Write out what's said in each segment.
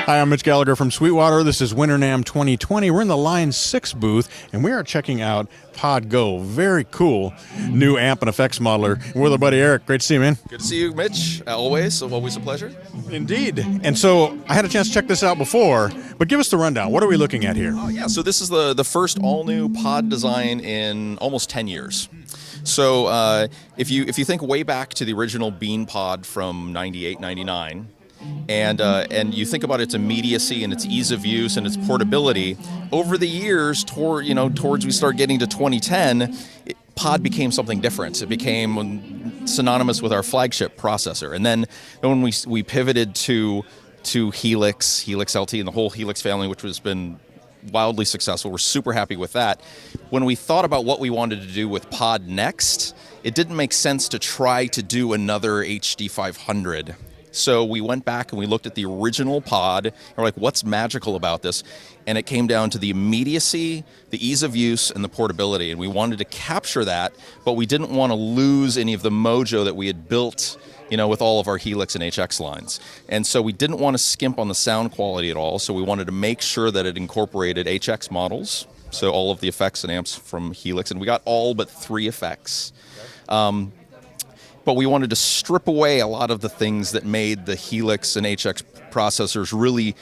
Hi, I'm Mitch Gallagher from Sweetwater. This is Winter NAMM 2020. We're in the Line 6 booth, and we are checking out Pod Go. Very cool new amp and effects modeler. We're with our buddy Eric. Great to see you, man. Good to see you, Mitch. Always a pleasure. Indeed. And so I had a chance to check this out before, but give us the rundown. What are we looking at here? Oh, yeah. So this is the first all-new pod design in almost 10 years. So if you think way back to the original Bean Pod from 98, 99, and you think about its immediacy and its ease of use and its portability, over the years, towards we start getting to 2010, pod became something different. It became synonymous with our flagship processor. And then when we pivoted to Helix LT, and the whole Helix family, which has been wildly successful. We're super happy with that. When we thought about what we wanted to do with pod next, it didn't make sense to try to do another HD 500. So we went back and we looked at the original pod, and we're like, what's magical about this? And it came down to the immediacy, the ease of use, and the portability. And we wanted to capture that, but we didn't want to lose any of the mojo that we had built, with all of our Helix and HX lines. And so we didn't want to skimp on the sound quality at all, so we wanted to make sure that it incorporated HX models, so all of the effects and amps from Helix, and we got all but 3 effects. But we wanted to strip away a lot of the things that made the Helix and HX processors really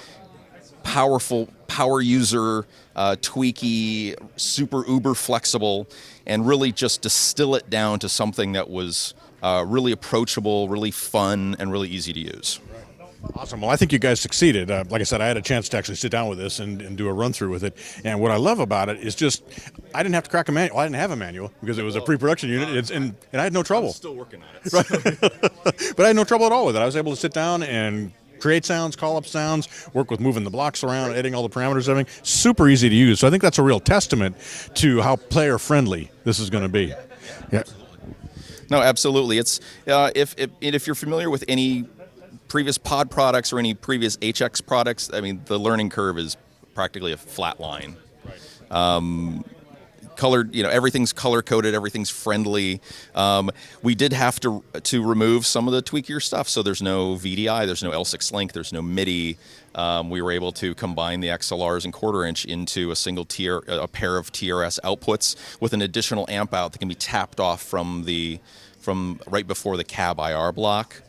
powerful, power user, tweaky, super uber flexible, and really just distill it down to something that was really approachable, really fun, and really easy to use. Awesome. Well, I think you guys succeeded. Like I said, I had a chance to actually sit down with this and do a run-through with it. And what I love about it is just, I didn't have to crack a manual. I didn't have a manual because it was a pre-production unit, and I had no trouble. I'm still working on it. Right. But I had no trouble at all with it. I was able to sit down and create sounds, call up sounds, work with moving the blocks around, editing all the parameters, everything. Super easy to use. So I think that's a real testament to how player-friendly this is going to be. Yeah. No, absolutely. It's if you're familiar with any previous pod products or any previous HX products, I mean, the learning curve is practically a flat line. Right. Colored, everything's color coded, everything's friendly. We did have to remove some of the tweakier stuff, so there's no VDI, there's no L6 link, there's no MIDI. We were able to combine the XLRs and quarter-inch into a single a pair of TRS outputs with an additional amp out that can be tapped off from right before the cab IR block.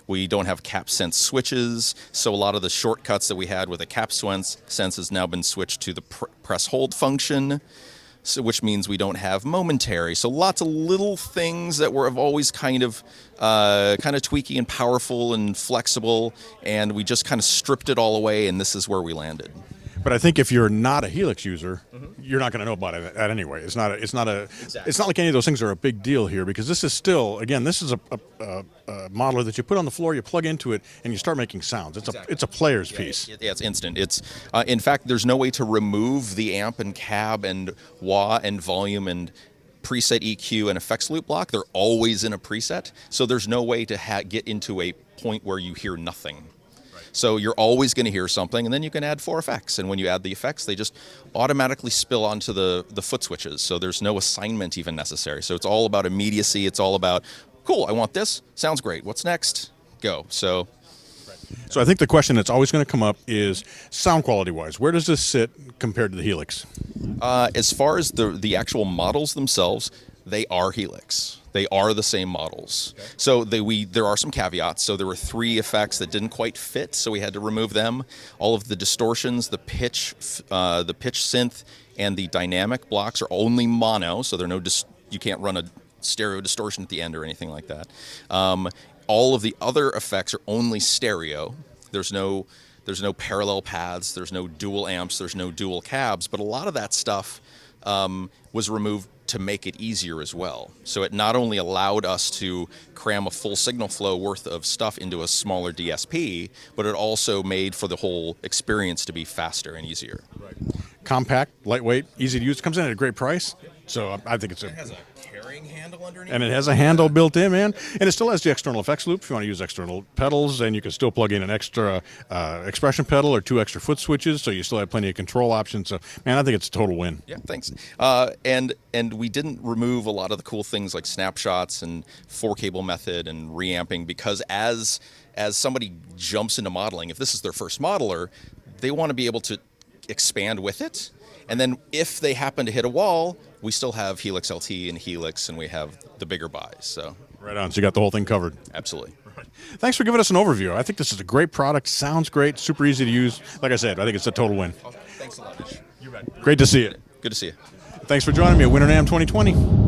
We don't have cap sense switches, so a lot of the shortcuts that we had with a cap sense has now been switched to the press hold function, so which means we don't have momentary. So lots of little things that have always kind of tweaky and powerful and flexible, and we just kind of stripped it all away, and this is where we landed. But I think if you're not a Helix user, you're not going to know about that anyway. It's not like any of those things are a big deal here, because this is still, again, this is a modeler that you put on the floor, you plug into it, and you start making sounds. It's a player's piece. It's instant. It's in fact, there's no way to remove the amp and cab and wah and volume and preset EQ and effects loop block. They're always in a preset, so there's no way to get into a point where you hear nothing. So you're always going to hear something, and then you can add 4 effects. And when you add the effects, they just automatically spill onto the foot switches. So there's no assignment even necessary. So it's all about immediacy. It's all about, cool, I want this. Sounds great. What's next? Go. So I think the question that's always going to come up is sound quality-wise. Where does this sit compared to the Helix? As far as the actual models themselves, they are Helix. They are the same models. Okay. So there are some caveats. So there were 3 effects that didn't quite fit, so we had to remove them. All of the distortions, the pitch synth, and the dynamic blocks are only mono, so you can't run a stereo distortion at the end or anything like that. All of the other effects are only stereo. There's no parallel paths. There's no dual amps. There's no dual cabs. But a lot of that stuff was removed to make it easier as well. So it not only allowed us to cram a full signal flow worth of stuff into a smaller DSP, but it also made for the whole experience to be faster and easier. Right. Compact, lightweight, easy to use. Comes in at a great price. So I think it has a carrying big handle underneath. And it has a handle built in, man. And it still has the external effects loop if you want to use external pedals, and you can still plug in an extra expression pedal or 2 extra foot switches, so you still have plenty of control options. So, man, I think it's a total win. Yeah, thanks. And we didn't remove a lot of the cool things like snapshots and 4-cable method and reamping, because as somebody jumps into modeling, if this is their first modeler, they want to be able to expand with it. And then if they happen to hit a wall, we still have Helix LT and Helix, and we have the bigger buys. So Right on. So you got the whole thing covered. absolutely. Thanks for giving us an overview. I think this is a great product. Sounds great. Super easy to use. Like I said, I think it's a total win. Thanks a lot, Mitch. Great to see you. Good to see you. Thanks for joining me at Winter NAMM 2020.